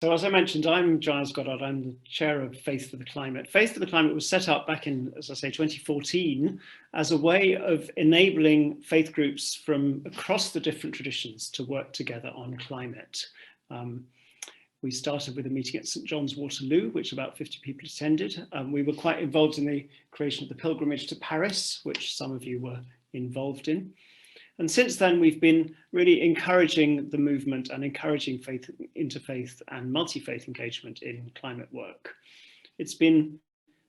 So as I mentioned, I'm Giles Goddard. I'm the chair of Faith for the Climate. Faith for the Climate was set up back in, as I say, 2014 as a way of enabling faith groups from across the different traditions to work together on climate. We started with a meeting at St John's Waterloo, which about 50 people attended. We were quite involved in the creation of the pilgrimage to Paris, which some of you were involved in. And since then, we've been really encouraging the movement and encouraging faith, interfaith and multi-faith engagement in climate work. It's been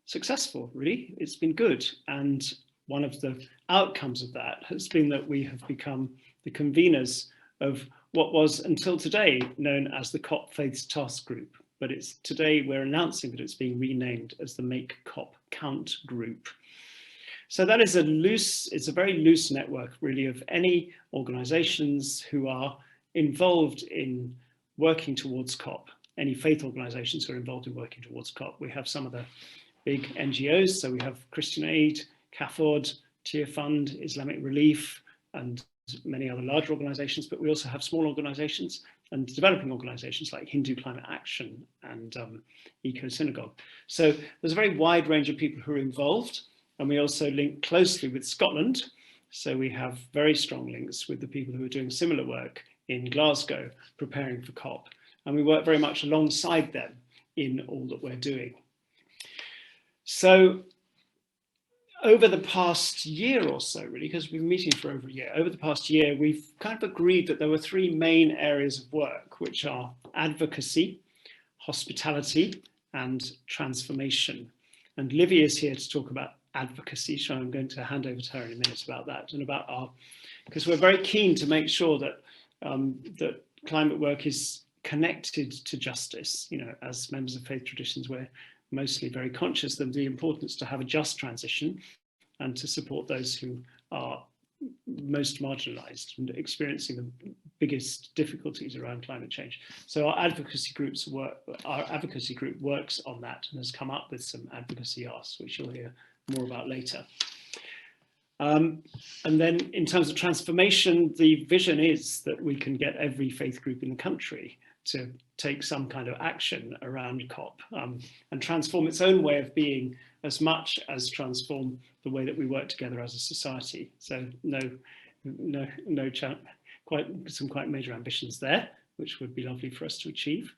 successful, really. It's been good. And one of the outcomes of that has been that we have become the conveners of what was until today known as the COP Faiths Task Group. But it's today we're announcing that it's being renamed as the Make COP Count Group. So that is it's a very loose network really of any organizations who are involved in working towards COP, any faith organizations who are involved in working towards COP. We have some of the big NGOs, so we have Christian Aid, CAFOD, Tear Fund, Islamic Relief, and many other large organizations, but we also have small organizations and developing organizations like Hindu Climate Action and Eco Synagogue. So there's a very wide range of people who are involved. And we also link closely with Scotland. So we have very strong links with the people who are doing similar work in Glasgow, preparing for COP. And we work very much alongside them in all that we're doing. So over the past year or so, really, because we've been meeting for over a year, over the past year, we've kind of agreed that there were three main areas of work, which are advocacy, hospitality, and transformation. And Livy is here to talk about advocacy, so I'm going to hand over to her in a minute about that and about because we're very keen to make sure that that climate work is connected to justice. You know, as members of faith traditions, we're mostly very conscious of the importance to have a just transition and to support those who are most marginalized and experiencing the biggest difficulties around climate change. So our advocacy group works on that and has come up with some advocacy asks, which you'll hear more about later. And then in terms of transformation, the vision is that we can get every faith group in the country to take some kind of action around COP and transform its own way of being as much as transform the way that we work together as a society. So quite major ambitions there, which would be lovely for us to achieve.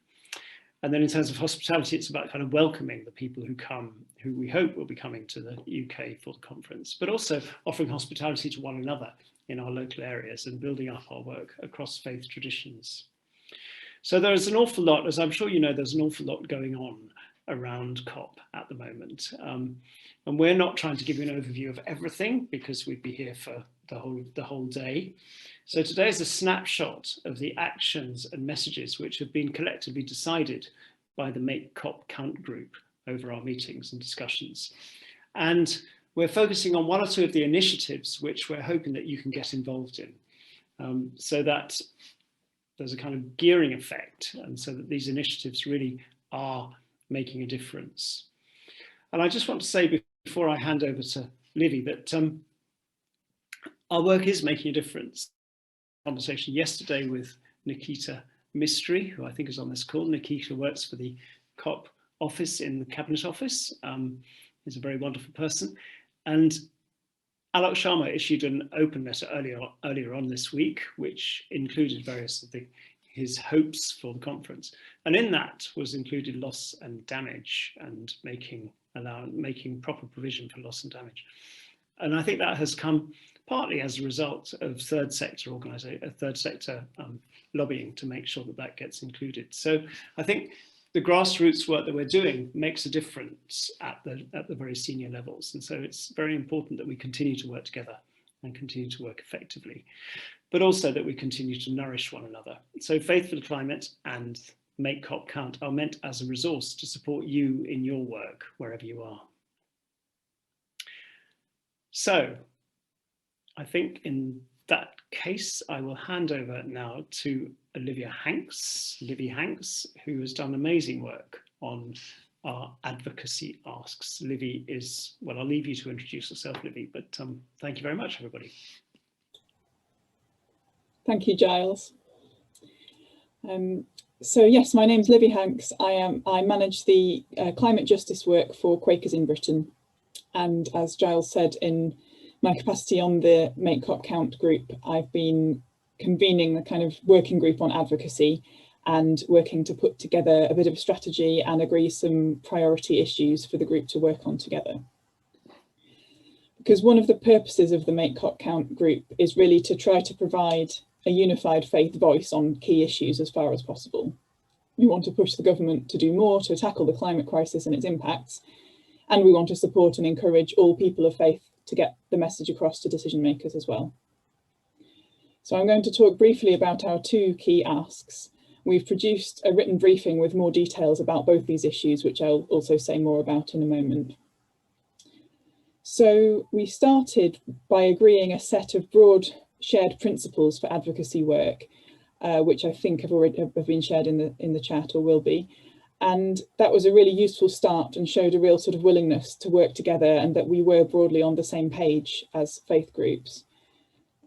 And then in terms of hospitality, it's about kind of welcoming the people who come, who we hope will be coming to the UK for the conference, but also offering hospitality to one another in our local areas and building up our work across faith traditions. So there's an awful lot, as I'm sure you know, there's an awful lot going on around COP at the moment. And we're not trying to give you an overview of everything because we'd be here for the whole day. So today is a snapshot of the actions and messages which have been collectively decided by the Make COP Count group over our meetings and discussions. And we're focusing on one or two of the initiatives which we're hoping that you can get involved in, so that there's a kind of gearing effect, and so that these initiatives really are making a difference. And I just want to say before I hand over to Livy that our work is making a difference. Conversation yesterday with Nikita Mistry, who I think is on this call. Nikita works for the COP office in the Cabinet Office. He's a very wonderful person. And Alok Sharma issued an open letter earlier on this week, which included various of his hopes for the conference. And in that was included loss and damage and making proper provision for loss and damage. And I think that has come partly as a result of third sector lobbying to make sure that that gets included. So I think the grassroots work that we're doing makes a difference at the very senior levels. And so it's very important that we continue to work together and continue to work effectively, but also that we continue to nourish one another. So Faith for the Climate and Make COP Count are meant as a resource to support you in your work, wherever you are. So I think in that case, I will hand over now to Olivia Hanks, who has done amazing work on our advocacy asks. Livy is, well, I'll leave you to introduce yourself, Livy, but thank you very much, everybody. Thank you, Giles. So yes, my name's Olivia Hanks. I manage the climate justice work for Quakers in Britain. And as Giles said, in my capacity on the Make COP Count group, I've been convening the kind of working group on advocacy and working to put together a bit of a strategy and agree some priority issues for the group to work on together. Because one of the purposes of the Make COP Count group is really to try to provide a unified faith voice on key issues as far as possible. We want to push the government to do more to tackle the climate crisis and its impacts, and we want to support and encourage all people of faith to get the message across to decision makers as well. So I'm going to talk briefly about our two key asks. We've produced a written briefing with more details about both these issues, which I'll also say more about in a moment. So we started by agreeing a set of broad shared principles for advocacy work, which I think have been shared in the chat or will be. And that was a really useful start and showed a real sort of willingness to work together and that we were broadly on the same page as faith groups.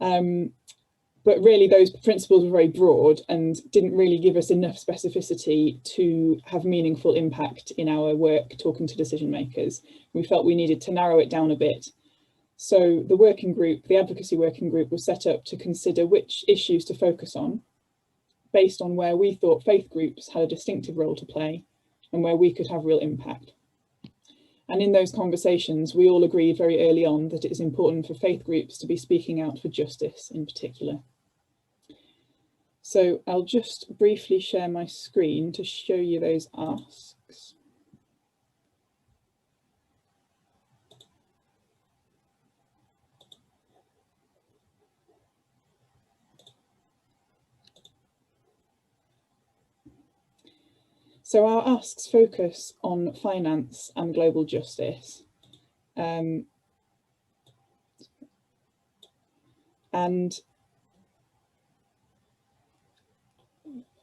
But really those principles were very broad and didn't really give us enough specificity to have meaningful impact in our work talking to decision makers. We felt we needed to narrow it down a bit. So the working group, the advocacy working group, was set up to consider which issues to focus on based on where we thought faith groups had a distinctive role to play and where we could have real impact. And in those conversations, we all agreed very early on that it is important for faith groups to be speaking out for justice in particular. So I'll just briefly share my screen to show you those asks. So our asks focus on finance and global justice. And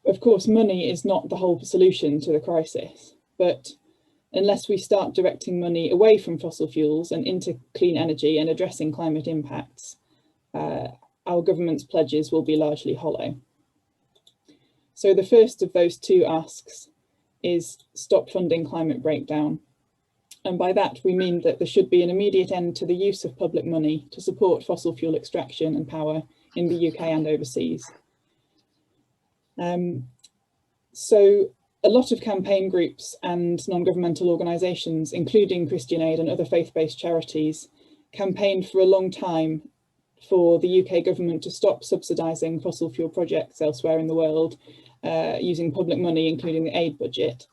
of course, money is not the whole solution to the crisis, but unless we start directing money away from fossil fuels and into clean energy and addressing climate impacts, our government's pledges will be largely hollow. So the first of those two asks is stop funding climate breakdown. And by that, we mean that there should be an immediate end to the use of public money to support fossil fuel extraction and power in the UK and overseas. So a lot of campaign groups and non-governmental organisations, including Christian Aid and other faith-based charities, campaigned for a long time for the UK government to stop subsidising fossil fuel projects elsewhere in the world using public money, including the aid budget.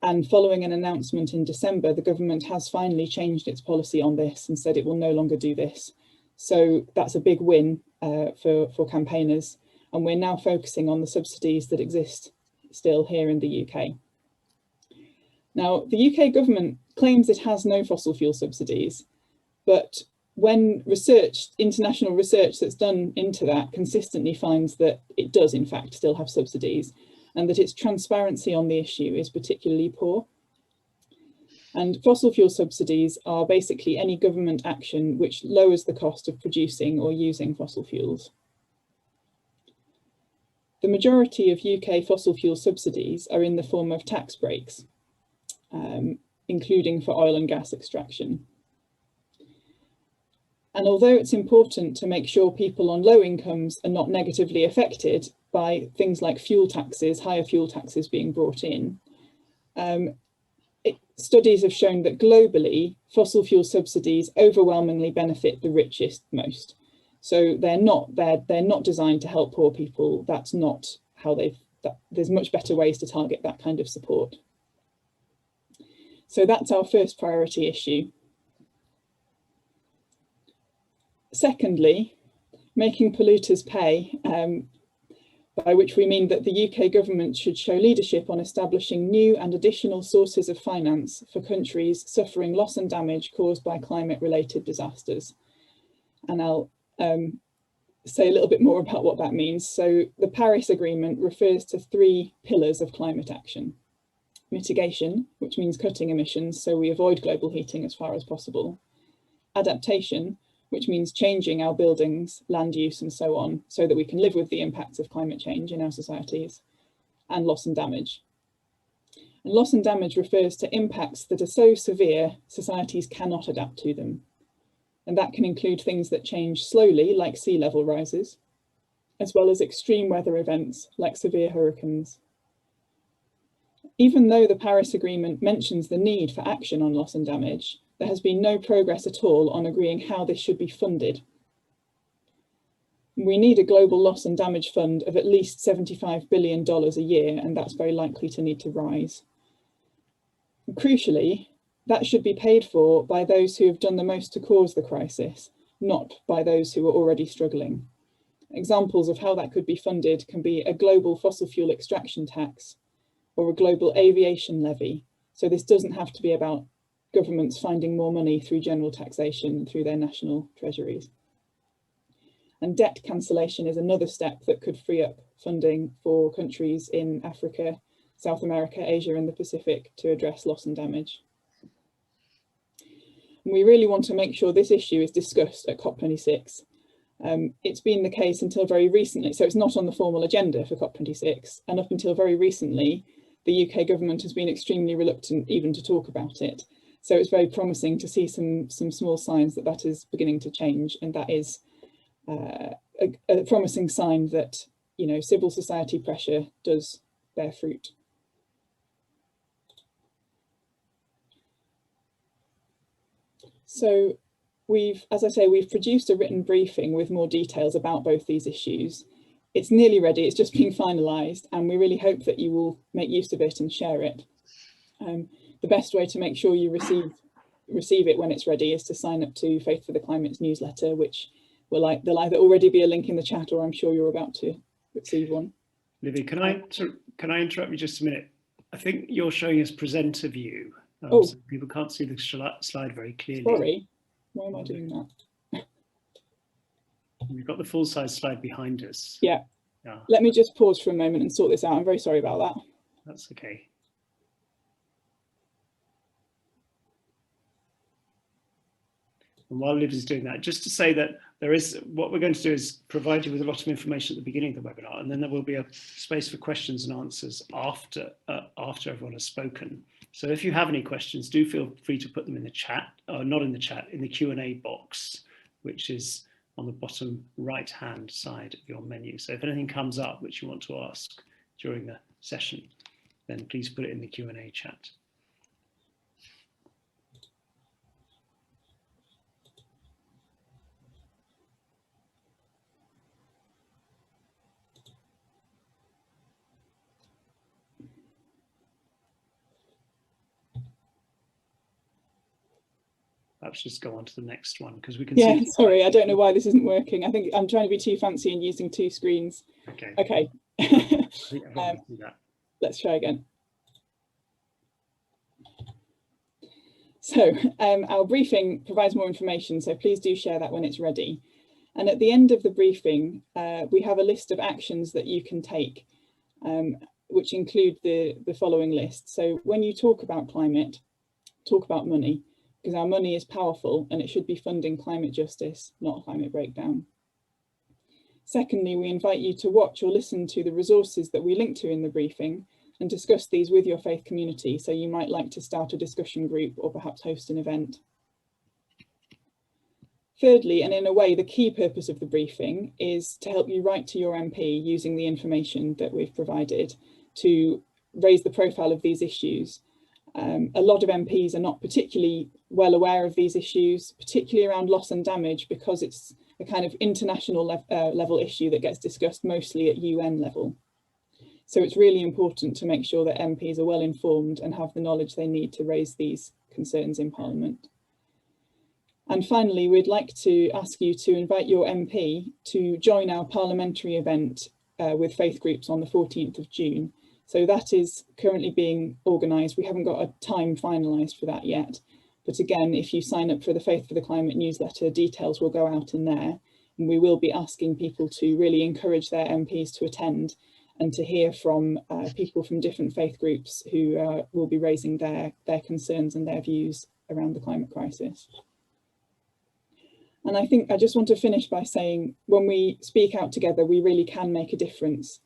And following an announcement in December, the government has finally changed its policy on this and said it will no longer do this. So that's a big win for campaigners. And we're now focusing on the subsidies that exist still here in the UK. Now, the UK government claims it has no fossil fuel subsidies, but when research, international research that's done into that consistently finds that it does in fact still have subsidies and that its transparency on the issue is particularly poor. And fossil fuel subsidies are basically any government action which lowers the cost of producing or using fossil fuels. The majority of UK fossil fuel subsidies are in the form of tax breaks, including for oil and gas extraction. And although it's important to make sure people on low incomes are not negatively affected by things like fuel taxes, higher fuel taxes being brought in, studies have shown that globally, fossil fuel subsidies overwhelmingly benefit the richest most. So they're not designed to help poor people. That's not how there's much better ways to target that kind of support. So that's our first priority issue. Secondly, making polluters pay, by which we mean that the UK government should show leadership on establishing new and additional sources of finance for countries suffering loss and damage caused by climate-related disasters. And I'll say a little bit more about what that means. So the Paris Agreement refers to 3 pillars of climate action. Mitigation, which means cutting emissions so we avoid global heating as far as possible. Adaptation, which means changing our buildings, land use and so on, so that we can live with the impacts of climate change in our societies. and loss and damage. And loss and damage refers to impacts that are so severe societies cannot adapt to them. And that can include things that change slowly, like sea level rises, as well as extreme weather events like severe hurricanes. Even though the Paris Agreement mentions the need for action on loss and damage, there has been no progress at all on agreeing how this should be funded. We need a global loss and damage fund of at least $75 billion a year, and that's very likely to need to rise. And crucially, that should be paid for by those who have done the most to cause the crisis, not by those who are already struggling. Examples of how that could be funded can be a global fossil fuel extraction tax or a global aviation levy. So this doesn't have to be about governments finding more money through general taxation and through their national treasuries. And debt cancellation is another step that could free up funding for countries in Africa, South America, Asia and the Pacific to address loss and damage. And we really want to make sure this issue is discussed at COP26. It's been the case until very recently, so it's not on the formal agenda for COP26, and up until very recently, the UK government has been extremely reluctant even to talk about it. So it's very promising to see some small signs that that is beginning to change, and that is a promising sign that, you know, civil society pressure does bear fruit. So as I say, we've produced a written briefing with more details about both these issues. It's nearly ready, it's just being finalised, and we really hope that you will make use of it and share it. The best way to make sure you receive it when it's ready is to sign up to Faith for the Climate's newsletter, which there'll either already be a link in the chat, or I'm sure you're about to receive one. Olivia, can I interrupt you just a minute? I think you're showing us presenter view. So people can't see the slide very clearly. Sorry, why am I doing that? We've got the full-size slide behind us. Yeah. Let me just pause for a moment and sort this out. I'm very sorry about that. That's okay. And while Liv is doing that, just to say that what we're going to do is provide you with a lot of information at the beginning of the webinar, and then there will be a space for questions and answers after everyone has spoken. So if you have any questions, do feel free to put them in the chat, not in the chat, in the Q&A box, which is on the bottom right-hand side of your menu. So if anything comes up which you want to ask during the session, then please put it in the Q&A chat. Perhaps just go on to the next one, because we can see. Yeah, sorry, I don't know why this isn't working. I think I'm trying to be too fancy and using two screens. Okay. Let's try again. So our briefing provides more information, so please do share that when it's ready. And at the end of the briefing, we have a list of actions that you can take, which include the following list. So when you talk about climate, talk about money, because our money is powerful and it should be funding climate justice, not climate breakdown. Secondly, we invite you to watch or listen to the resources that we link to in the briefing and discuss these with your faith community. So you might like to start a discussion group or perhaps host an event. Thirdly, and in a way, the key purpose of the briefing is to help you write to your MP using the information that we've provided to raise the profile of these issues. A lot of MPs are not particularly well aware of these issues, particularly around loss and damage, because it's a kind of international level issue that gets discussed mostly at UN level. So it's really important to make sure that MPs are well informed and have the knowledge they need to raise these concerns in Parliament. And finally, we'd like to ask you to invite your MP to join our parliamentary event with faith groups on the 14th of June. So that is currently being organised. We haven't got a time finalised for that yet. But again, if you sign up for the Faith for the Climate newsletter, details will go out in there. And we will be asking people to really encourage their MPs to attend and to hear from people from different faith groups who will be raising their concerns and their views around the climate crisis. And I think I just want to finish by saying, when we speak out together, we really can make a difference.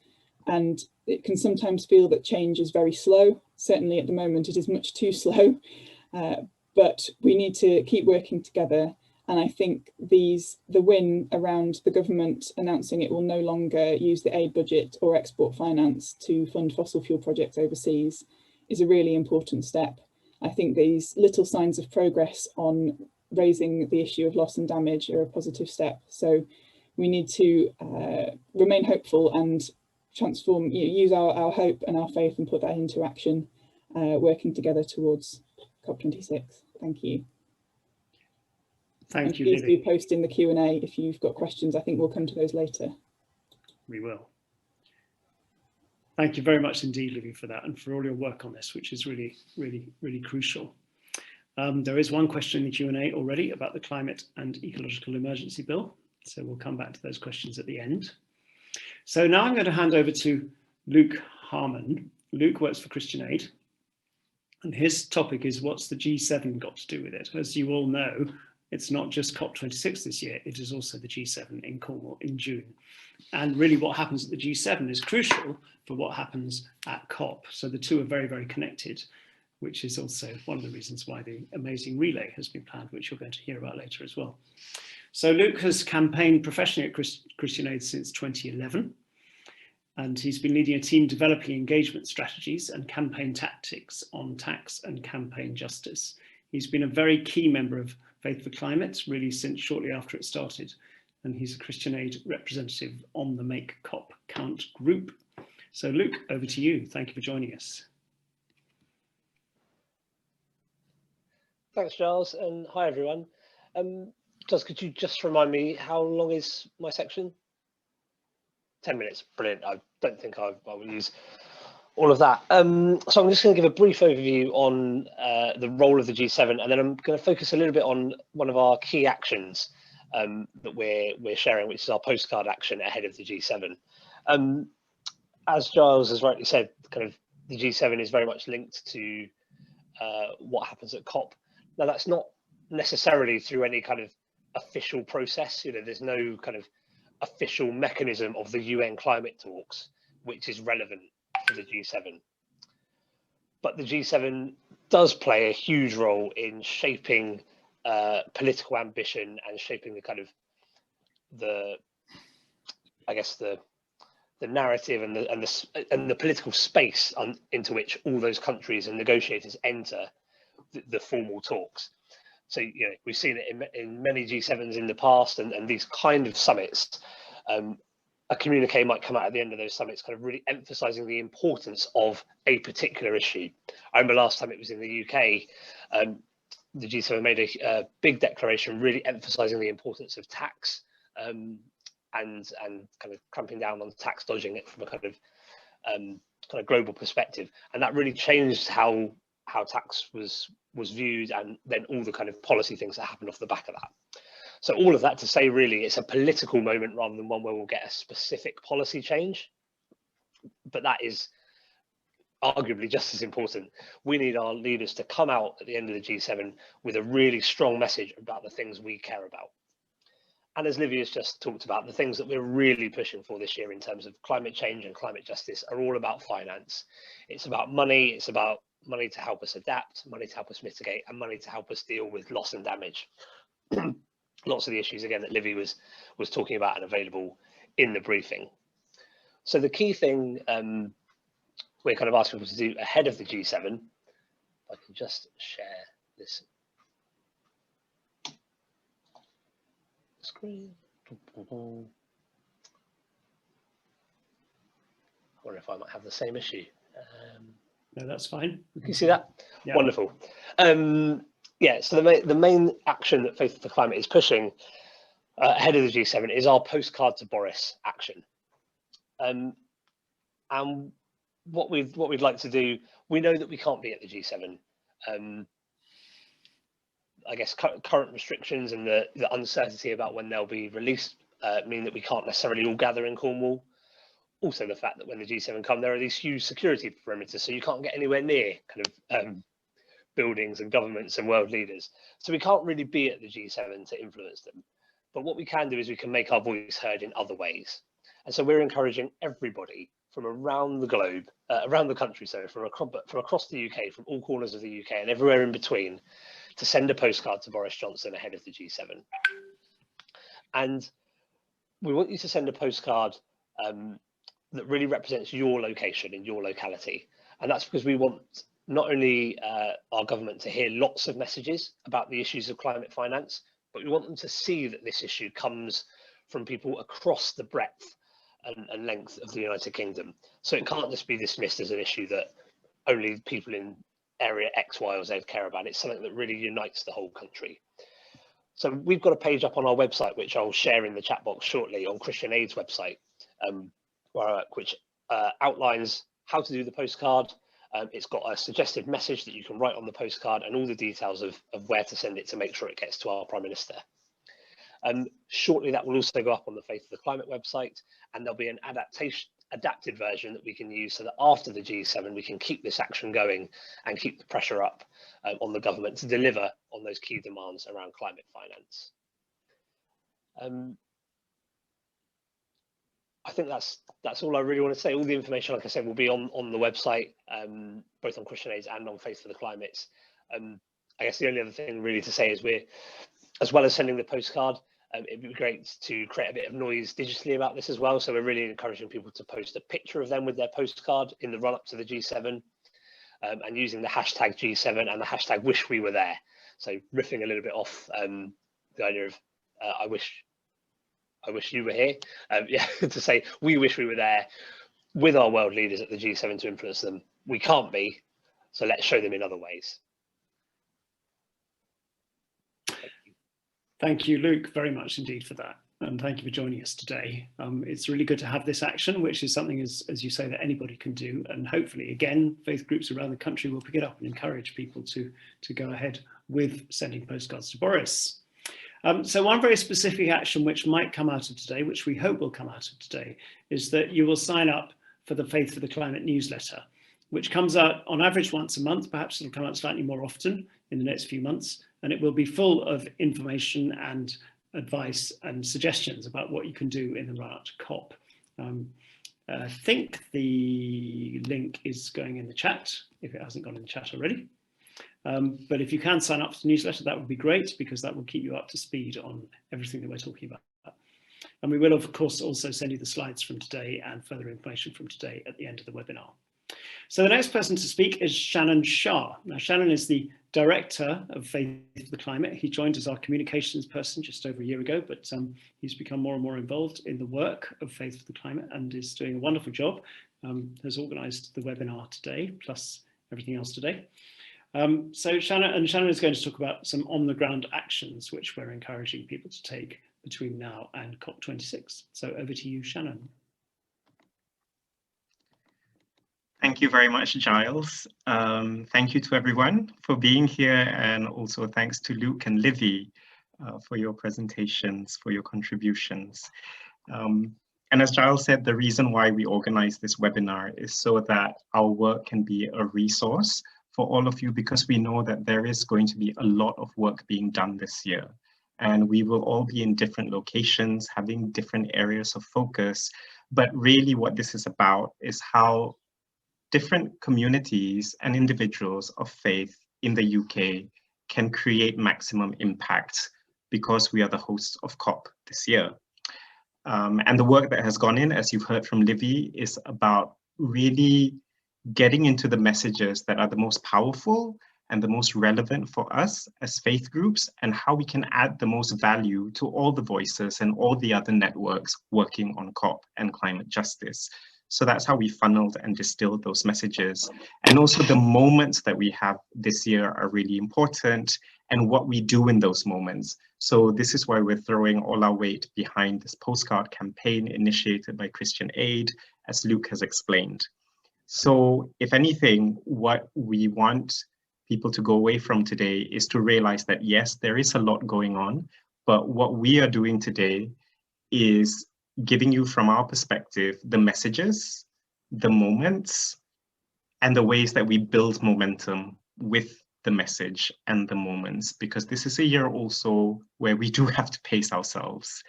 And it can sometimes feel that change is very slow. Certainly at the moment, it is much too slow, but we need to keep working together. And I think the win around the government announcing it will no longer use the aid budget or export finance to fund fossil fuel projects overseas is a really important step. I think these little signs of progress on raising the issue of loss and damage are a positive step. So we need to remain hopeful and transform, use our hope and our faith and put that into action, working together towards COP26. Thank you. Thank you, please Lily. do post in the Q&A if you've got questions. I think we'll come to those later. We will. Thank you very much indeed, Livy, for that and for all your work on this, which is really, really, really crucial. There is one question in the Q&A already about the Climate and Ecological Emergency Bill. So we'll come back to those questions at the end. So now I'm going to hand over to Luke Harman. Luke works for Christian Aid. And his topic is, what's the G7 got to do with it? As you all know, it's not just COP26 this year, it is also the G7 in Cornwall in June. And really what happens at the G7 is crucial for what happens at COP. So the two are very, very connected, which is also one of the reasons why the amazing relay has been planned, which you're going to hear about later as well. So Luke has campaigned professionally at Christian Aid since 2011. And he's been leading a team developing engagement strategies and campaign tactics on tax and campaign justice. He's been a very key member of Faith for Climate, really since shortly after it started. And he's a Christian Aid representative on the Make COP Count group. So Luke, over to you. Thank you for joining us. Thanks, Giles, and hi, everyone. Giles, could you just remind me, how long is my section? 10 minutes, brilliant. I don't think I will use all of that. So I'm just going to give a brief overview on the role of the G7, and then I'm going to focus a little bit on one of our key actions that we're sharing, which is our postcard action ahead of the G7. As Giles has rightly said, kind of the G7 is very much linked to what happens at COP. Now, that's not necessarily through any kind of official process. You know, there's no kind of official mechanism of the UN climate talks, which is relevant for the G7. But the G7 does play a huge role in shaping political ambition and shaping the kind of the narrative and the political space into which all those countries and negotiators enter the formal talks. So, you know, we've seen it in many G7s in the past, and these kind of summits, a communique might come out at the end of those summits, kind of really emphasising the importance of a particular issue. I remember last time it was in the UK, the G7 made a big declaration really emphasising the importance of tax and kind of clamping down on tax dodging it from a kind of global perspective, and that really changed how tax was viewed, and then all the kind of policy things that happened off the back of that. So all of that to say, really, it's a political moment rather than one where we'll get a specific policy change. But that is arguably just as important. We need our leaders to come out at the end of the G7 with a really strong message about the things we care about. And as Livia's just talked about, the things that we're really pushing for this year in terms of climate change and climate justice are all about finance. It's about money. It's about money to help us adapt, money to help us mitigate, and money to help us deal with loss and damage. Lots of the issues, again, that Livy was talking about and available in the briefing. So the key thing we're kind of asking people to do ahead of the G7, if I can just share this screen. I wonder if I might have the same issue. No, that's fine. You can see that? Yeah. Wonderful. Yeah, so the main action that Faith for Climate is pushing ahead of the G7 is our postcard to Boris action. And what we'd like to do, we know that we can't be at the G7. I guess current restrictions and the uncertainty about when they'll be released mean that we can't necessarily all gather in Cornwall. Also, the fact that when the G7 come, there are these huge security perimeters, so you can't get anywhere near kind of buildings and governments and world leaders. So we can't really be at the G7 to influence them. But what we can do is we can make our voice heard in other ways. And so we're encouraging everybody from around the globe, around the country, so from across the UK, from all corners of the UK and everywhere in between, to send a postcard to Boris Johnson ahead of the G7. And we want you to send a postcard that really represents your location in your locality. And that's because we want not only our government to hear lots of messages about the issues of climate finance, but we want them to see that this issue comes from people across the breadth and length of the United Kingdom. So it can't just be dismissed as an issue that only people in area X, Y, or Z care about. It's something that really unites the whole country. So we've got a page up on our website, which I'll share in the chat box shortly, on Christian Aid's website, which outlines how to do the postcard. It's got a suggested message that you can write on the postcard and all the details of where to send it to make sure it gets to our Prime Minister. Shortly, that will also go up on the Faith of the Climate website, and there'll be an adapted version that we can use so that after the G7 we can keep this action going and keep the pressure up on the government to deliver on those key demands around climate finance. I think that's all I really want to say. All the information, like I said, will be on the website, both on Christian Aid's and on Faith for the Climate's. I guess the only other thing really to say is we're, as well as sending the postcard, it'd be great to create a bit of noise digitally about this as well. So we're really encouraging people to post a picture of them with their postcard in the run up to the G7, and using the hashtag G7 and the hashtag wish we were there. So riffing a little bit off the idea of I wish you were here. Yeah, to say we wish we were there with our world leaders at the G7 to influence them. We can't be, so let's show them in other ways. Thank you, Luke, very much indeed for that. And thank you for joining us today. It's really good to have this action, which is something, as you say, that anybody can do. And hopefully, again, faith groups around the country will pick it up and encourage people to go ahead with sending postcards to Boris. So one very specific action which might come out of today, which we hope will come out of today, is that you will sign up for the Faith for the Climate newsletter, which comes out on average once a month. Perhaps it'll come out slightly more often in the next few months, and it will be full of information and advice and suggestions about what you can do in the run-up to COP. I think the link is going in the chat, if it hasn't gone in the chat already. But if you can sign up to the newsletter, that would be great, because that will keep you up to speed on everything that we're talking about. And we will, of course, also send you the slides from today and further information from today at the end of the webinar. So the next person to speak is Shanon Shah. Now, Shanon is the Director of Faith for the Climate. He joined as our communications person just over a year ago, but he's become more and more involved in the work of Faith for the Climate and is doing a wonderful job. Has organised the webinar today, plus everything else today. So Shanon is going to talk about some on-the-ground actions which we're encouraging people to take between now and COP26. So over to you, Shanon. Thank you very much, Giles. Thank you to everyone for being here, and also thanks to Luke and Livy for your presentations, for your contributions. And as Giles said, the reason why we organize this webinar is so that our work can be a resource for all of you, because we know that there is going to be a lot of work being done this year. And we will all be in different locations, having different areas of focus. But really what this is about is how different communities and individuals of faith in the UK can create maximum impact, because we are the hosts of COP this year. And the work that has gone in, as you've heard from Livy, is about really getting into the messages that are the most powerful and the most relevant for us as faith groups, and how we can add the most value to all the voices and all the other networks working on COP and climate justice. So that's how we funneled and distilled those messages. And also the moments that we have this year are really important, and what we do in those moments. So this is why we're throwing all our weight behind this postcard campaign initiated by Christian Aid, as Luke has explained. So if anything, what we want people to go away from today is to realize that, yes, there is a lot going on, but what we are doing today is giving you, from our perspective, the messages, the moments, and the ways that we build momentum with the message and the moments, because this is a year also where we do have to pace ourselves,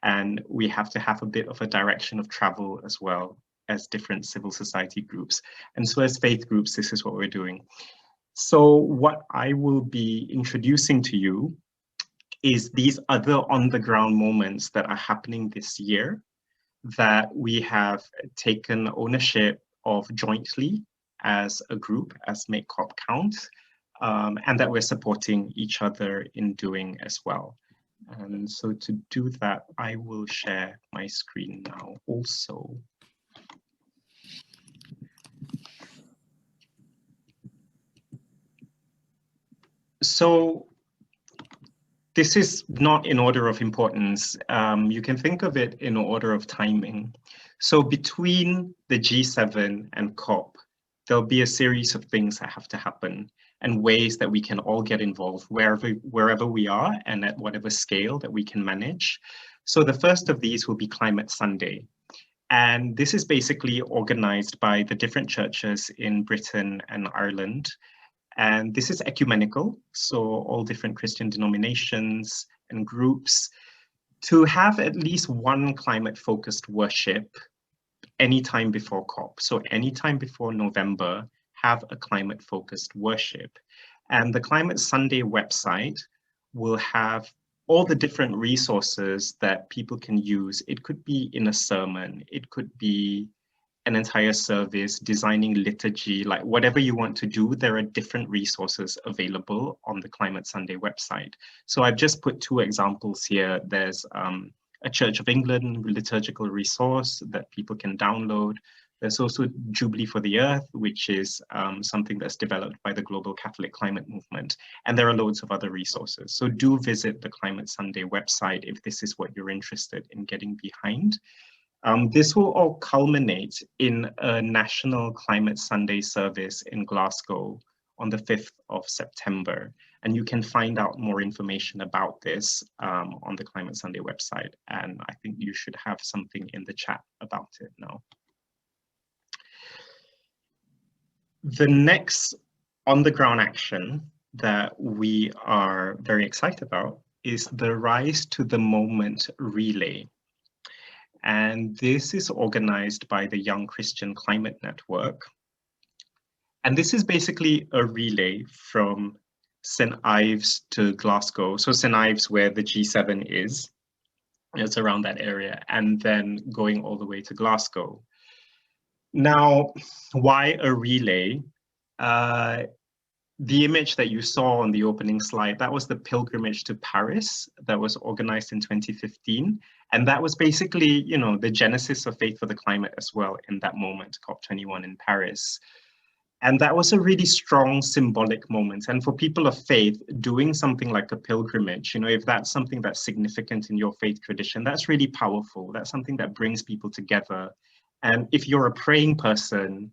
and we have to have a bit of a direction of travel as well. as different civil society groups. And so as faith groups, this is what we're doing. So what I will be introducing to you is these other on-the-ground moments that are happening this year that we have taken ownership of jointly as a group, as Make COP Count, and that we're supporting each other in doing as well. And so to do that, I will share my screen now also. So this is not in order of importance. You can think of it in order of timing. So between the G7 and COP, there'll be a series of things that have to happen and ways that we can all get involved wherever we are and at whatever scale that we can manage. So the first of these will be Climate Sunday. And this is basically organized by the different churches in Britain and Ireland. And this is ecumenical, so all different Christian denominations and groups, to have at least one climate-focused worship anytime before COP. So anytime before November, have a climate-focused worship. And the Climate Sunday website will have all the different resources that people can use. It could be in a sermon, it could be an entire service, designing liturgy, like whatever you want to do, there are different resources available on the Climate Sunday website. So I've just put two examples here. There's a Church of England liturgical resource that people can download. There's also Jubilee for the Earth, which is something that's developed by the Global Catholic Climate Movement. And there are loads of other resources. So do visit the Climate Sunday website if this is what you're interested in getting behind. This will all culminate in a National Climate Sunday service in Glasgow on the 5th of September. And you can find out more information about this on the Climate Sunday website. And I think you should have something in the chat about it now. The next on-the-ground action that we are very excited about is the Rise to the Moment relay. And this is organized by the Young Christian Climate Network. And this is basically a relay from St. Ives to Glasgow. So St. Ives, where the G7 is, it's around that area, and then going all the way to Glasgow. Now, why a relay? The image that you saw on the opening slide, that was the pilgrimage to Paris that was organized in 2015. And that was basically, you know, the genesis of Faith for the Climate as well in that moment, COP21 in Paris. And that was a really strong symbolic moment. And for people of faith, doing something like a pilgrimage, you know, if that's something that's significant in your faith tradition, that's really powerful. That's something that brings people together. And if you're a praying person,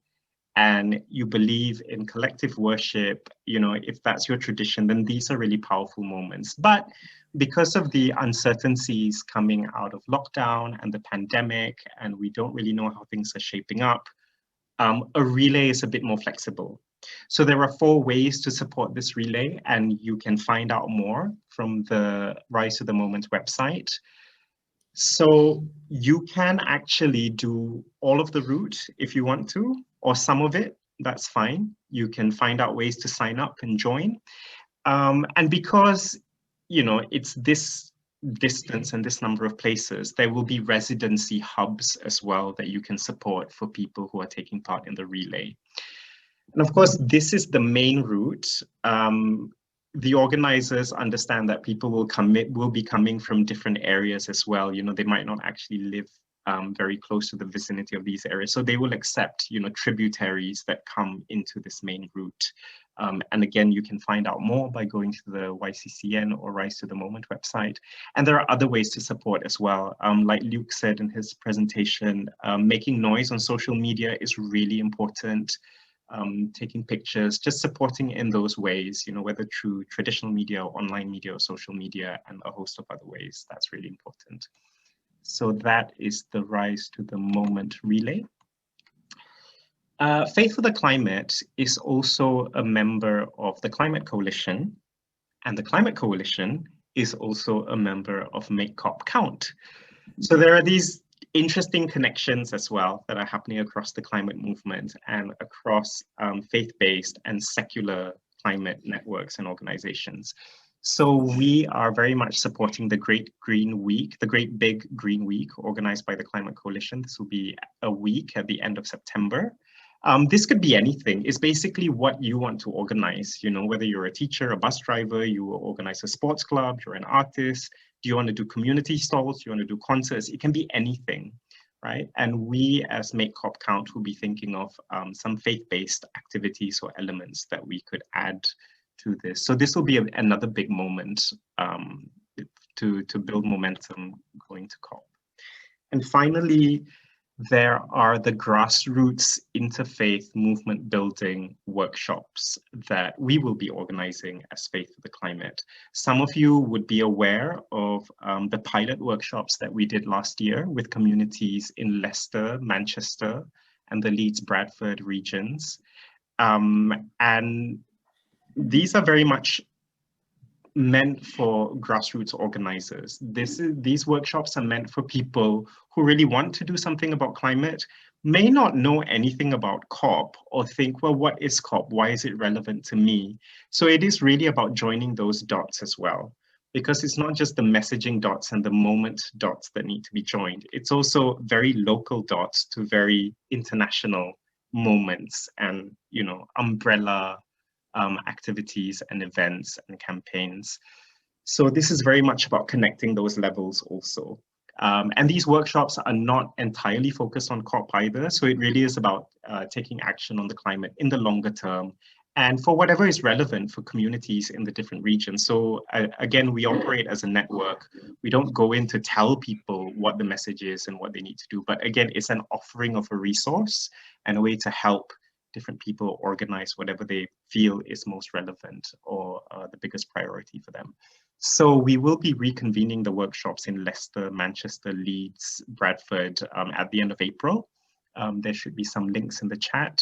and you believe in collective worship, you know, if that's your tradition, then these are really powerful moments. But because of the uncertainties coming out of lockdown and the pandemic, and we don't really know how things are shaping up, a relay is a bit more flexible. So there are 4 ways to support this relay, and you can find out more from the Rise to the Moment website. So you can actually do all of the route if you want to, or some of it, that's fine. You can find out ways to sign up and join. And because, you know, it's this distance and this number of places, there will be residency hubs as well that you can support for people who are taking part in the relay. And of course, this is the main route. The organizers understand that people will be coming from different areas as well. You know, they might not actually live very close to the vicinity of these areas. So they will accept, you know, tributaries that come into this main route. And again, you can find out more by going to the YCCN or Rise to the Moment website. And there are other ways to support as well. Like Luke said in his presentation, making noise on social media is really important. Taking pictures, just supporting in those ways, you know, whether through traditional media or online media or social media and a host of other ways, that's really important. So that is the Rise to the Moment relay. Faith for the Climate is also a member of the Climate Coalition, and the Climate Coalition is also a member of Make COP Count. So there are these interesting connections as well that are happening across the climate movement and across faith-based and secular climate networks and organizations. So we are very much supporting the Great Green Week, the Great Big Green Week organized by the Climate Coalition. This will be a week at the end of September. This could be anything. It's basically what you want to organize, you know, whether you're a teacher, a bus driver, you organize a sports club, you're an artist, do you want to do community stalls, do you want to do concerts? It can be anything, right? And we as Make COP Count will be thinking of some faith-based activities or elements that we could add to this. So this will be another big moment to build momentum going to COP. And finally, there are the grassroots interfaith movement building workshops that we will be organizing as Faith for the Climate. Some of you would be aware of the pilot workshops that we did last year with communities in Leicester, Manchester, and the Leeds Bradford regions. And these are very much meant for grassroots organizers. These workshops are meant for people who really want to do something about climate, may not know anything about COP or think, well, what is COP? Why is it relevant to me? So it is really about joining those dots as well, because it's not just the messaging dots and the moment dots that need to be joined. It's also very local dots to very international moments and, you know, umbrella activities and events and campaigns. So this is very much about connecting those levels also. And these workshops are not entirely focused on COP either. So it really is about taking action on the climate in the longer term and for whatever is relevant for communities in the different regions. So again, we operate as a network. We don't go in to tell people what the message is and what they need to do. But again, it's an offering of a resource and a way to help different people organize whatever they feel is most relevant or the biggest priority for them. So we will be reconvening the workshops in Leicester, Manchester, Leeds, Bradford at the end of April. There should be some links in the chat.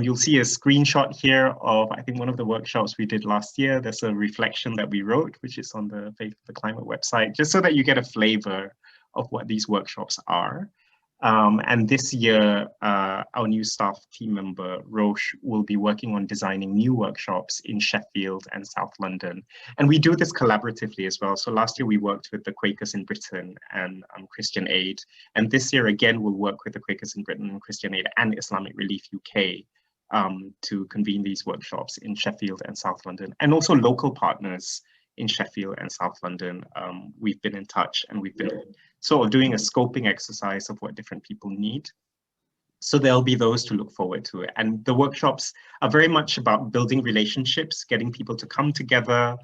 You'll see a screenshot here of, I think, one of the workshops we did last year. There's a reflection that we wrote, which is on the Faith for the Climate website, just so that you get a flavor of what these workshops are. And this year, our new staff team member, Roche, will be working on designing new workshops in Sheffield and South London. And we do this collaboratively as well. So last year we worked with the Quakers in Britain and Christian Aid. And this year, again, we'll work with the Quakers in Britain and Christian Aid and Islamic Relief UK to convene these workshops in Sheffield and South London, and also local partners in Sheffield and South London. We've been in touch and we've been sort of doing a scoping exercise of what different people need. So there'll be those to look forward to. And the workshops are very much about building relationships, getting people to come together.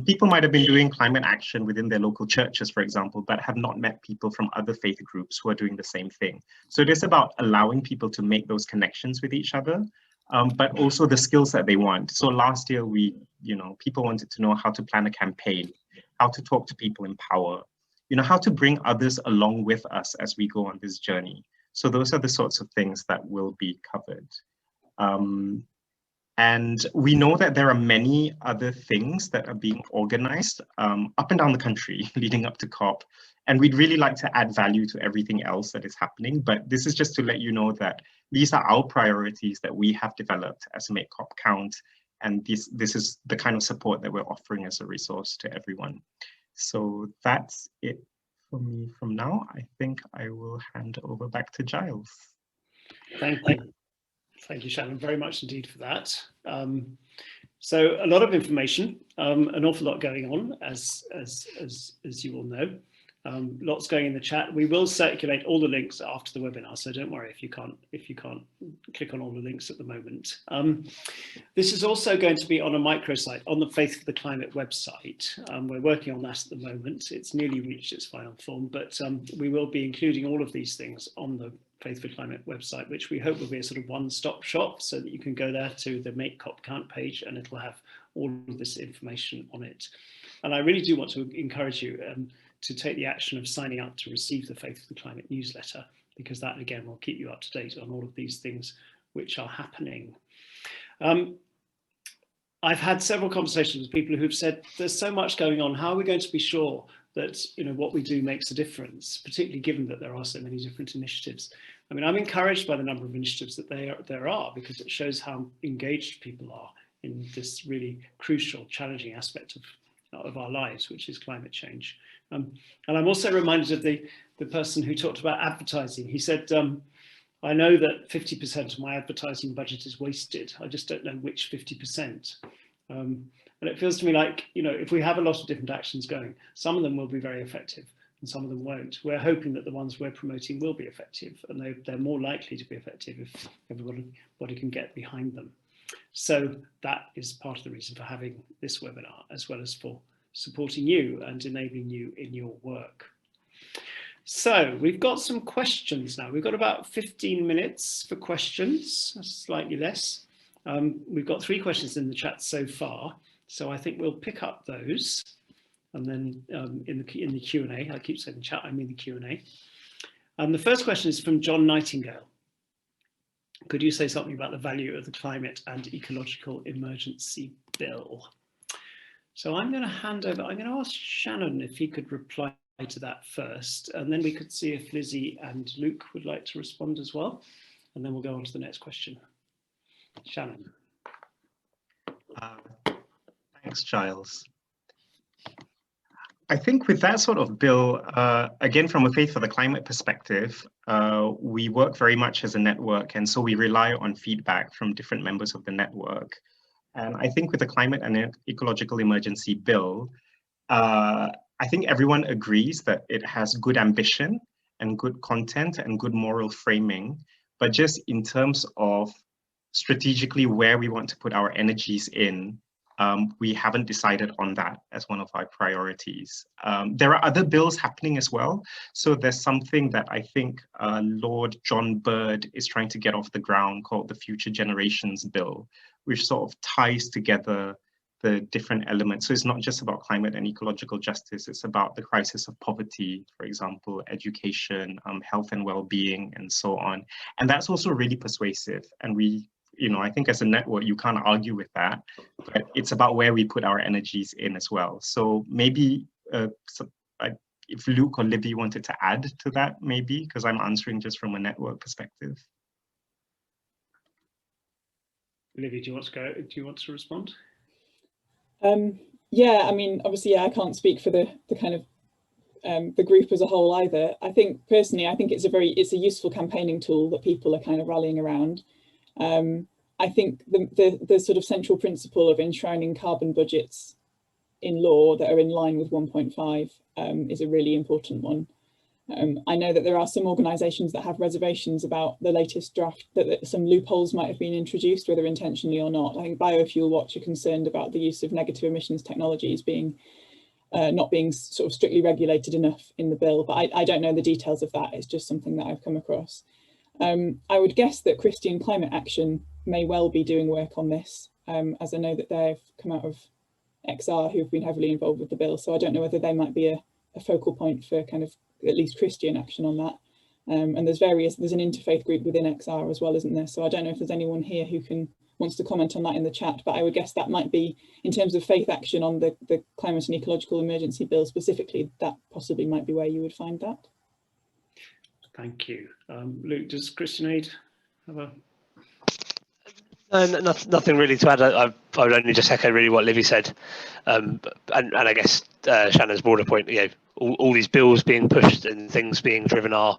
People might have been doing climate action within their local churches, for example, but have not met people from other faith groups who are doing the same thing. So it is about allowing people to make those connections with each other, but also the skills that they want. So last year, people wanted to know how to plan a campaign, how to talk to people in power, how to bring others along with us as we go on this journey. So those are the sorts of things that will be covered. And we know that there are many other things that are being organized up and down the country leading up to COP. And we'd really like to add value to everything else that is happening. But this is just to let you know that these are our priorities that we have developed as Make COP Count. And this is the kind of support that we're offering as a resource to everyone. So that's it for me from now. I think I will hand over back to Giles. Thank you. Thank you, Shanon, very much indeed for that. So a lot of information, an awful lot going on, as you all know. Lots going in the chat. We will circulate all the links after the webinar, so don't worry if you can't click on all the links at the moment. This is also going to be on a microsite on the Faith for the Climate website. We're working on that at the moment. It's nearly reached its final form, but we will be including all of these things on the Faith for Climate website, which we hope will be a sort of one-stop shop, so that you can go there to the Make COP Count page and it'll have all of this information on it. And I really do want to encourage you to take the action of signing up to receive the Faith for the Climate newsletter, because that again will keep you up to date on all of these things which are happening. I've had several conversations with people who've said there's so much going on, how are we going to be sure that, you know, what we do makes a difference, particularly given that there are so many different initiatives. I mean, I'm encouraged by the number of initiatives that there are, because it shows how engaged people are in this really crucial, challenging aspect of our lives, which is climate change. And I'm also reminded of the person who talked about advertising. He said, I know that 50% of my advertising budget is wasted. I just don't know which 50%. And it feels to me like, you know, if we have a lot of different actions going, some of them will be very effective and some of them won't. We're hoping that the ones we're promoting will be effective, and they're more likely to be effective if everybody can get behind them. So that is part of the reason for having this webinar, as well as for supporting you and enabling you in your work. So we've got some questions now. We've got about 15 minutes for questions, slightly less. We've got 3 questions in the chat so far, so I think we'll pick up those. And then in the Q&A, I keep saying the chat, I mean the Q&A. The first question is from John Nightingale. Could you say something about the value of the climate and ecological emergency bill? So I'm going to hand over, I'm going to ask Shannon if he could reply to that first, and then we could see if Lizzie and Luke would like to respond as well. And then we'll go on to the next question. Shannon. Thanks, Giles. I think with that sort of bill, again, from a Faith for the Climate perspective, we work very much as a network, and so we rely on feedback from different members of the network. And I think with the climate and ecological emergency bill, I think everyone agrees that it has good ambition and good content and good moral framing, but just in terms of strategically where we want to put our energies in, we haven't decided on that as one of our priorities. There are other bills happening as well. So there's something that I think Lord John Bird is trying to get off the ground called the Future Generations Bill, which sort of ties together the different elements. So it's not just about climate and ecological justice, it's about the crisis of poverty, for example, education, health and well-being, and so on. And that's also really persuasive. And we, you know, I think as a network, you can't argue with that, but it's about where we put our energies in as well. So maybe if Luke or Libby wanted to add to that, maybe, because I'm answering just from a network perspective. Libby, do you want to go? Do you want to respond? Yeah, I mean, obviously, yeah, I can't speak for the kind of the group as a whole either. I think personally, I think it's a useful campaigning tool that people are kind of rallying around. I think the sort of central principle of enshrining carbon budgets in law that are in line with 1.5 is a really important one. I know that there are some organisations that have reservations about the latest draft, that some loopholes might have been introduced, whether intentionally or not. I think Biofuel Watch are concerned about the use of negative emissions technologies being not being sort of strictly regulated enough in the bill, but I don't know the details of that. It's just something that I've come across. I would guess that Christian Climate Action may well be doing work on this, as I know that they've come out of XR, who've been heavily involved with the bill. So I don't know whether they might be a focal point for kind of at least Christian action on that. And there's an interfaith group within XR as well, isn't there? So I don't know if there's anyone here who wants to comment on that in the chat, but I would guess that might be, in terms of faith action on the climate and ecological emergency bill specifically, that possibly might be where you would find that. Thank you. Luke, does Christian Aid have a... Nothing really to add. I would only just echo really what Livy said, and I guess Shannon's broader point. You know, all these bills being pushed and things being driven are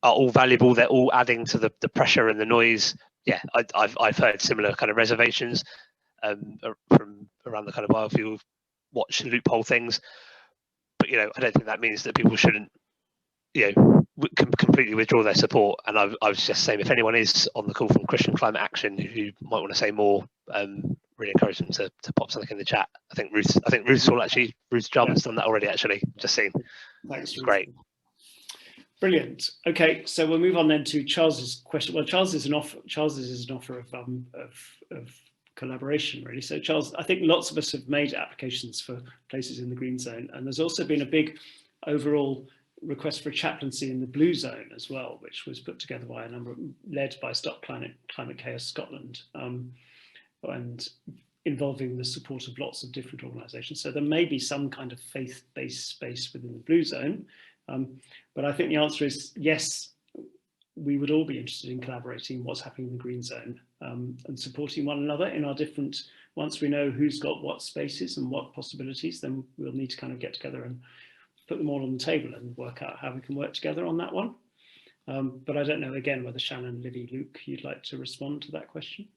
all valuable. They're all adding to the pressure and the noise. Yeah, I've heard similar kind of reservations from around the kind of Biofuel Watch loophole things, but you know, I don't think that means that people shouldn't, you know, completely withdraw their support. And I was just saying, if anyone is on the call from Christian Climate Action who might want to say more, really encourage them to pop something in the chat. I think Ruth's Jarman's done that already, actually. Just seen. Thanks, Ruth. Great. Brilliant. Okay, so we'll move on then to Charles's question. Well, Charles's is an offer of collaboration, really. So Charles, I think lots of us have made applications for places in the green zone, and there's also been a big overall request for a chaplaincy in the blue zone as well, which was put together by led by Stop Climate Chaos Scotland. And involving the support of lots of different organisations. So there may be some kind of faith-based space within the blue zone, but I think the answer is yes. We would all be interested in collaborating what's happening in the green zone and supporting one another in our different, once we know who's got what spaces and what possibilities, then we'll need to kind of get together and put them all on the table and work out how we can work together on that one. But I don't know, again, whether Shanon, Livy, Luke, you'd like to respond to that question?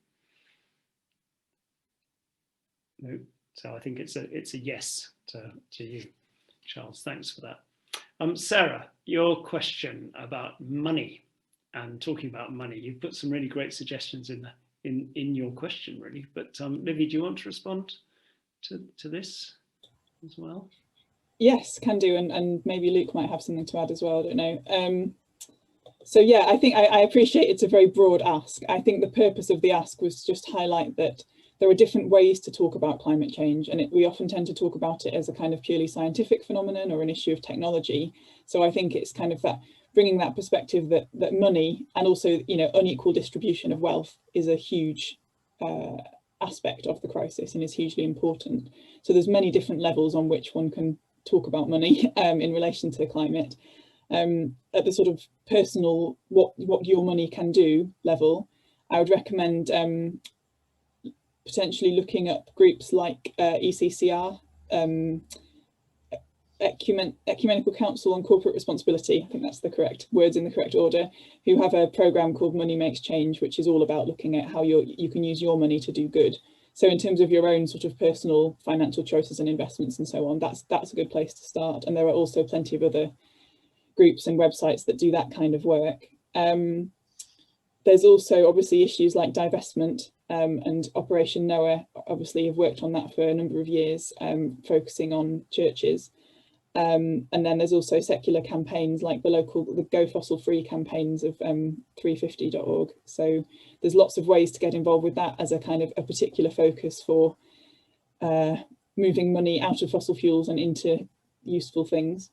No, so I think it's a yes to you, Charles. Thanks for that. Sarah, your question about money. And talking about money, you've put some really great suggestions in your question, really. But Livy, do you want to respond to this as well? Yes, can do, and maybe Luke might have something to add as well. I don't know. So yeah, I think I appreciate it's a very broad ask. I think the purpose of the ask was just highlight that there are different ways to talk about climate change, and we often tend to talk about it as a kind of purely scientific phenomenon or an issue of technology. So I think it's kind of that bringing that perspective that money and also, you know, unequal distribution of wealth is a huge aspect of the crisis and is hugely important. So there's many different levels on which one can talk about money in relation to climate. At the sort of personal, what your money can do level, I would recommend potentially looking up groups like ECCR, Ecumenical Council on Corporate Responsibility, I think that's the correct words in the correct order, who have a programme called Money Makes Change, which is all about looking at how you can use your money to do good. So in terms of your own sort of personal financial choices and investments and so on, that's a good place to start. And there are also plenty of other groups and websites that do that kind of work. There's also obviously issues like divestment, and Operation Noah obviously have worked on that for a number of years, focusing on churches. And then there's also secular campaigns like the Go Fossil Free campaigns of 350.org. So there's lots of ways to get involved with that as a kind of a particular focus for moving money out of fossil fuels and into useful things.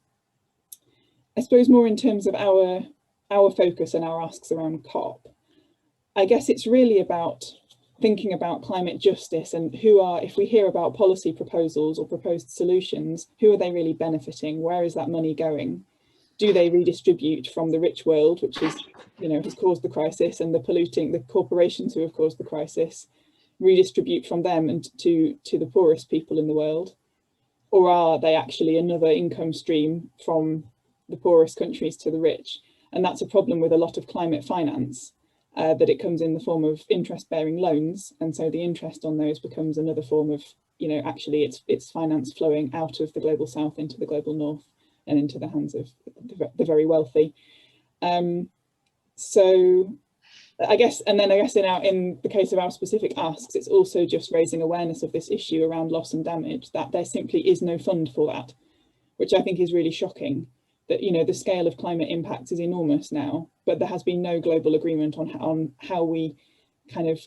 I suppose more in terms of our focus and our asks around COP, I guess it's really about thinking about climate justice and if we hear about policy proposals or proposed solutions, who are they really benefiting? Where is that money going? Do they redistribute from the rich world, which is, you know, has caused the crisis, and the corporations who have caused the crisis, redistribute from them and to the poorest people in the world? Or are they actually another income stream from the poorest countries to the rich? And that's a problem with a lot of climate finance. That it comes in the form of interest-bearing loans, and so the interest on those becomes another form of, you know, actually it's finance flowing out of the global south into the global north and into the hands of the very wealthy. So I guess in the case of our specific asks, it's also just raising awareness of this issue around loss and damage, that there simply is no fund for that, which I think is really shocking. That, you know, the scale of climate impacts is enormous now, but there has been no global agreement on how we kind of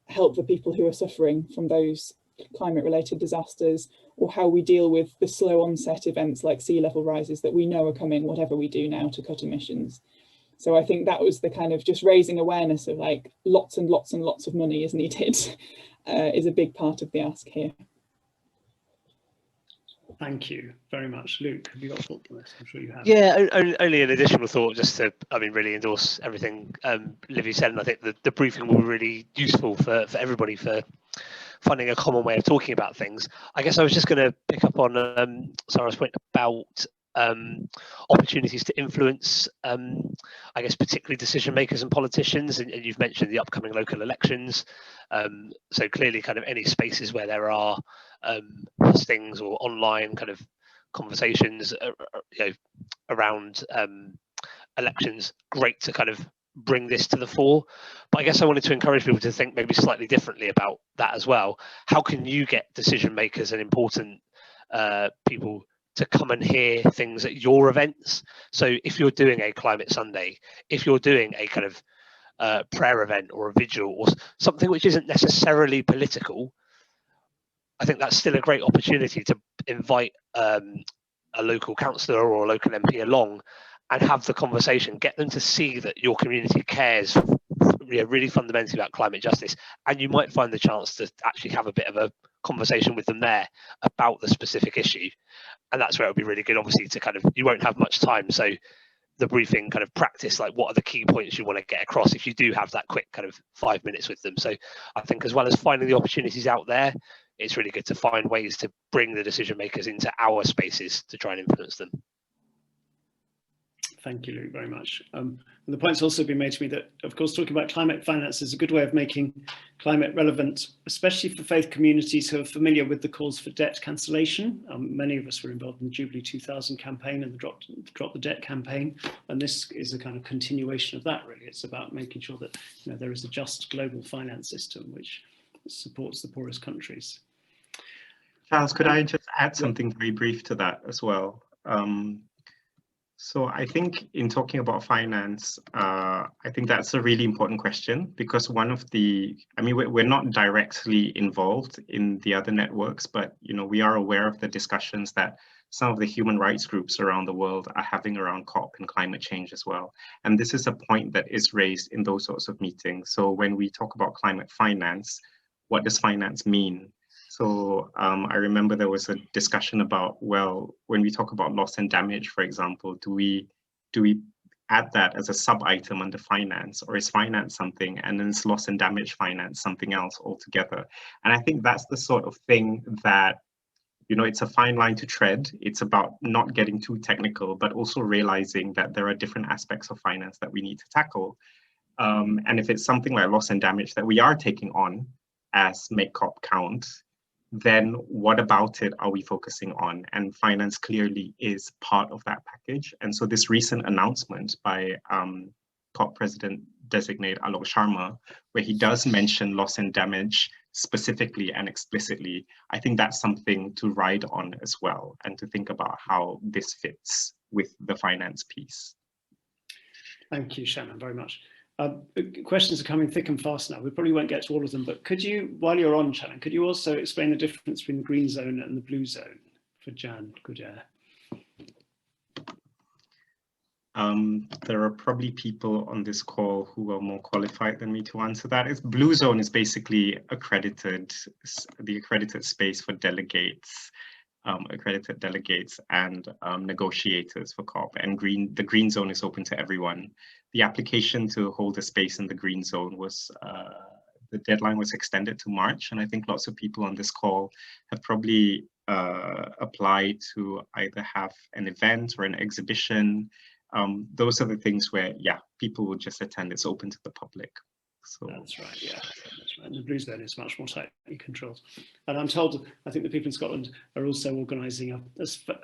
help the people who are suffering from those climate related disasters, or how we deal with the slow onset events like sea level rises that we know are coming whatever we do now to cut emissions. So I think that was the kind of just raising awareness of like lots and lots and lots of money is needed is a big part of the ask here. Thank you very much. Luke, have you got a thought on this? I'm sure you have. Yeah, only an additional thought, just to, really endorse everything Livy said, and I think the briefing will be really useful for everybody for finding a common way of talking about things. I guess I was just going to pick up on Sarah's point about opportunities to influence, I guess, particularly decision makers and politicians, and you've mentioned the upcoming local elections. So clearly kind of any spaces where there are hustings or online kind of conversations around elections, great to kind of bring this to the fore. But I guess I wanted to encourage people to think maybe slightly differently about that as well. How can you get decision makers and important people to come and hear things at your events? So if you're doing a Climate Sunday, if you're doing a kind of prayer event or a vigil or something which isn't necessarily political, I think that's still a great opportunity to invite a local councillor or a local MP along and have the conversation, get them to see that your community cares really fundamentally about climate justice, and you might find the chance to actually have a bit of a conversation with them there about the specific issue. And that's where it'll be really good, obviously, to kind of, you won't have much time, so the briefing kind of practice, like what are the key points you want to get across if you do have that quick kind of 5 minutes with them. So I think, as well as finding the opportunities out there, it's really good to find ways to bring the decision makers into our spaces to try and influence them. Thank you, Luke, very much. And the point's also been made to me that, of course, talking about climate finance is a good way of making climate relevant, especially for faith communities who are familiar with the calls for debt cancellation. Many of us were involved in the Jubilee 2000 campaign and the Drop the Debt campaign, and this is a kind of continuation of that, really. It's about making sure that, you know, there is a just global finance system which supports the poorest countries. Giles, could I just add something very brief to that as well? So I think in talking about finance, I think that's a really important question, because one of the, I mean, we're not directly involved in the other networks, but, you know, we are aware of the discussions that some of the human rights groups around the world are having around COP and climate change as well. And this is a point that is raised in those sorts of meetings. So when we talk about climate finance, what does finance mean? So I remember there was a discussion about, well, when we talk about loss and damage, for example, do we add that as a sub-item under finance, or is finance something and then is loss and damage finance something else altogether? And I think that's the sort of thing that, you know, it's a fine line to tread. It's about not getting too technical, but also realizing that there are different aspects of finance that we need to tackle. And if it's something like loss and damage that we are taking on as Make COP Count, then what about it are we focusing on? And finance clearly is part of that package. And so this recent announcement by COP President Designate Alok Sharma, where he does mention loss and damage specifically and explicitly, I think that's something to ride on as well, and to think about how this fits with the finance piece. Thank you, Shanon, very much. Questions are coming thick and fast now. We probably won't get to all of them, but could you, while you're on, Shanon, could you also explain the difference between the green zone and the blue zone for Jan Goddard? There are probably people on this call who are more qualified than me to answer that. Blue zone is basically accredited, the accredited space for delegates, accredited delegates and negotiators for COP, and the green zone is open to everyone. The application to hold a space in the green zone was, the deadline was extended to March, and I think lots of people on this call have probably applied to either have an event or an exhibition. Those are the things where, yeah, people will just attend. It's open to the public. So that's right, yeah, that's right. And the blue zone is much more tightly controlled. And I'm told, I think the people in Scotland are also organising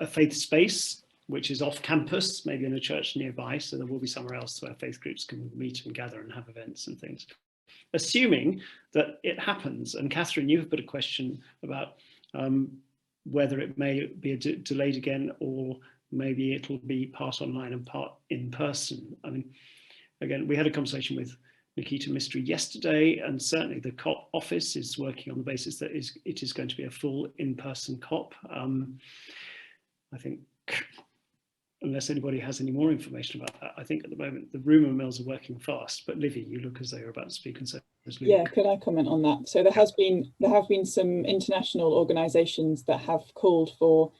a faith space, which is off campus, maybe in a church nearby. So there will be somewhere else where faith groups can meet and gather and have events and things. Assuming that it happens, and Catherine, you have put a question about whether it may be delayed again, or maybe it'll be part online and part in person. I mean, again, we had a conversation with Nikita Mystery yesterday, and certainly the COP office is working on the basis that it is going to be a full in-person COP. I think, unless anybody has any more information about that, I think at the moment the rumour mills are working fast. But Livy, you look as though you're about to speak, and so does Luke. Yeah, could I comment on that? So there have been some international organisations that have called for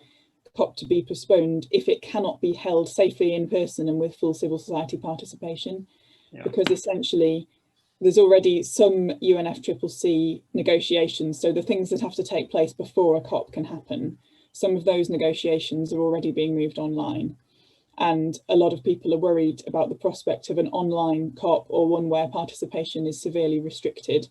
COP to be postponed if it cannot be held safely in person and with full civil society participation. Yeah. Because essentially there's already some UNFCCC negotiations, so the things that have to take place before a COP can happen, some of those negotiations are already being moved online. And a lot of people are worried about the prospect of an online COP, or one where participation is severely restricted,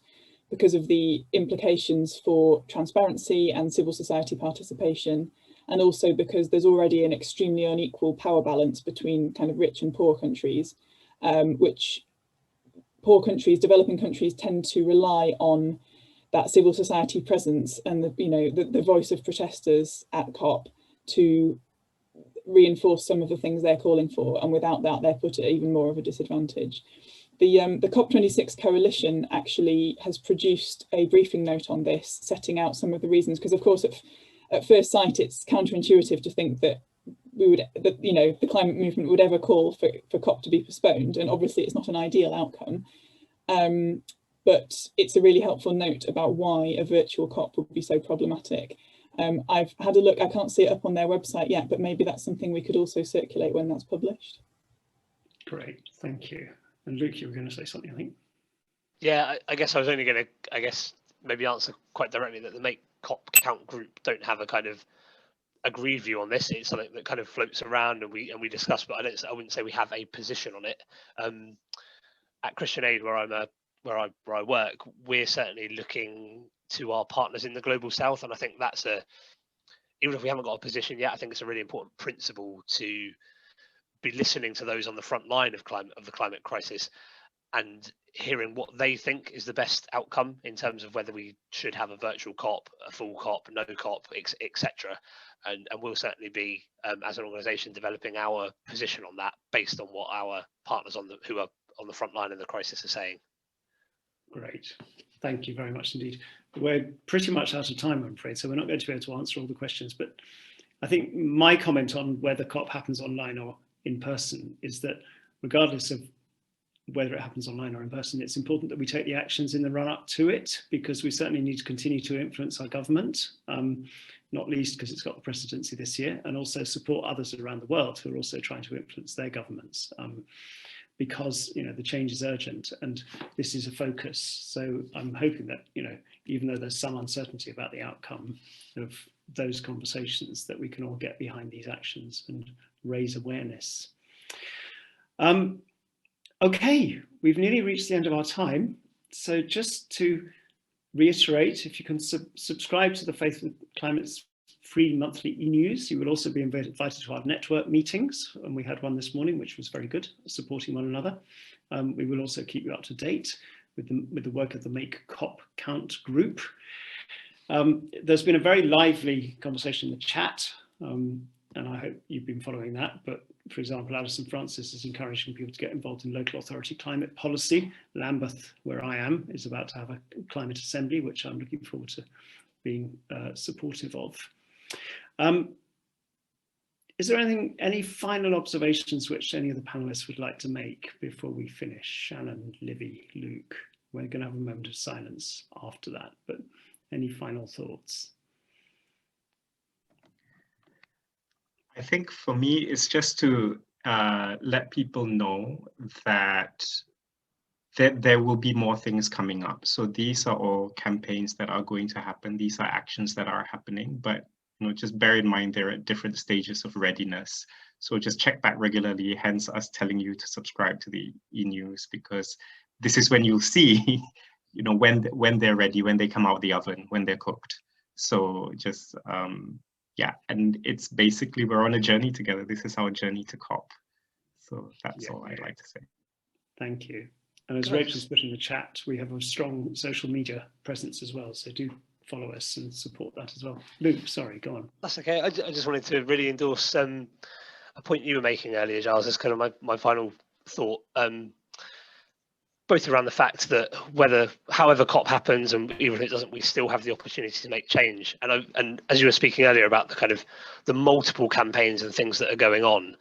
because of the implications for transparency and civil society participation, and also because there's already an extremely unequal power balance between kind of rich and poor countries, which poor countries, developing countries, tend to rely on that civil society presence and the voice of protesters at COP to reinforce some of the things they're calling for, and without that they're put at even more of a disadvantage. The COP26 coalition actually has produced a briefing note on this, setting out some of the reasons, because of course at first sight it's counterintuitive to think that the climate movement would ever call for COP to be postponed, and obviously it's not an ideal outcome. But it's a really helpful note about why a virtual COP would be so problematic. I've had a look, I can't see it up on their website yet, but maybe that's something we could also circulate when that's published. Great, thank you. And Luke, you were going to say something, I think. Yeah, I guess I was only going to, maybe answer quite directly that the Make COP Count group don't have a kind of agreed view on this. It's something that kind of floats around and we discuss, but I wouldn't say we have a position on it. At Christian Aid, where I work, we're certainly looking to our partners in the global south, and I think that's even if we haven't got a position yet, I think it's a really important principle to be listening to those on the front line of the climate crisis and hearing what they think is the best outcome in terms of whether we should have a virtual COP, a full COP, no COP, etc. And we'll certainly be, as an organisation, developing our position on that based on what our partners who are on the front line of the crisis are saying. Great, thank you very much indeed. We're pretty much out of time, I'm afraid, so we're not going to be able to answer all the questions, but I think my comment on whether COP happens online or in person is that regardless of whether it happens online or in person, it's important that we take the actions in the run up to it, because we certainly need to continue to influence our government, not least because it's got the presidency this year, and also support others around the world who are also trying to influence their governments, because the change is urgent and this is a focus. So I'm hoping that even though there's some uncertainty about the outcome of those conversations, that we can all get behind these actions and raise awareness. Okay, we've nearly reached the end of our time. So just to reiterate, if you can subscribe to the Faith with Climate's free monthly e-news, you will also be invited to our network meetings. And we had one this morning, which was very good, supporting one another. We will also keep you up to date with the work of the Make COP Count group. There's been a very lively conversation in the chat, and I hope you've been following that. But for example, Alison Francis is encouraging people to get involved in local authority climate policy. Lambeth, where I am, is about to have a climate assembly, which I'm looking forward to being supportive of. Is there any final observations which any of the panelists would like to make before we finish? Shannon, Livy, Luke, we're going to have a moment of silence after that, but any final thoughts? I think for me, it's just to let people know that there will be more things coming up. So these are all campaigns that are going to happen. These are actions that are happening, but just bear in mind they're at different stages of readiness. So just check back regularly, hence us telling you to subscribe to the e-news, because this is when you'll see, when they're ready, when they come out of the oven, when they're cooked. So just, yeah, and it's basically, we're on a journey together. This is our journey to COP. So that's all I'd like to say. Thank you. And as Rachel's put in the chat, we have a strong social media presence as well. So do follow us and support that as well. Luke, sorry, go on. That's okay. I just wanted to really endorse a point you were making earlier, Giles, as kind of my final thought, both around the fact that however COP happens, and even if it doesn't, we still have the opportunity to make change. And as you were speaking earlier about the kind of the multiple campaigns and things that are going on,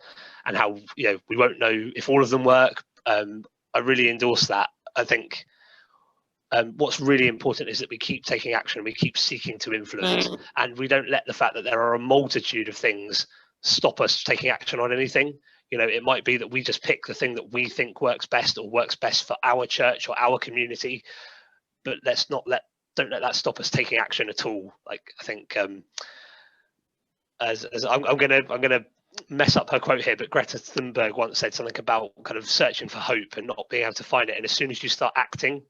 and how we won't know if all of them work. I really endorse that. I think what's really important is that we keep taking action, we keep seeking to influence, and we don't let the fact that there are a multitude of things stop us taking action on anything. It might be that we just pick the thing that we think works best or works best for our church or our community, but don't let that stop us taking action at all. Like, I think as I'm gonna mess up her quote here, but Greta Thunberg once said something about kind of searching for hope and not being able to find it, and as soon as you start acting,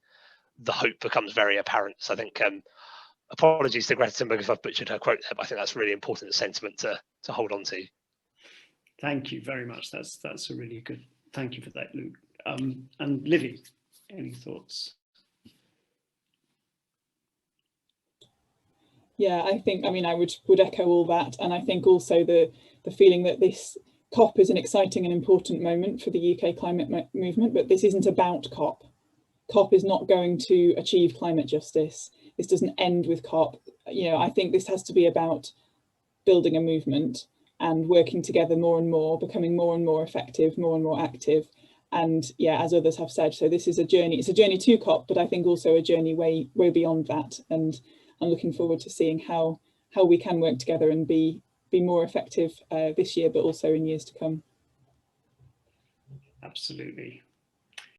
the hope becomes very apparent. So I think apologies to Greta Thunberg if I've butchered her quote there, but I think that's a really important sentiment to hold on to. Thank you very much. That's a really good, thank you for that, Luke. And Livy, any thoughts? Yeah, I would echo all that. And I think also the feeling that this COP is an exciting and important moment for the UK climate movement, but this isn't about COP. COP is not going to achieve climate justice. This doesn't end with COP. I think this has to be about building a movement and working together more and more, becoming more and more effective, more and more active. And yeah, as others have said, so this is a journey. It's a journey to COP, but I think also a journey way beyond that. And I'm looking forward to seeing how we can work together and be more effective this year, but also in years to come. Absolutely.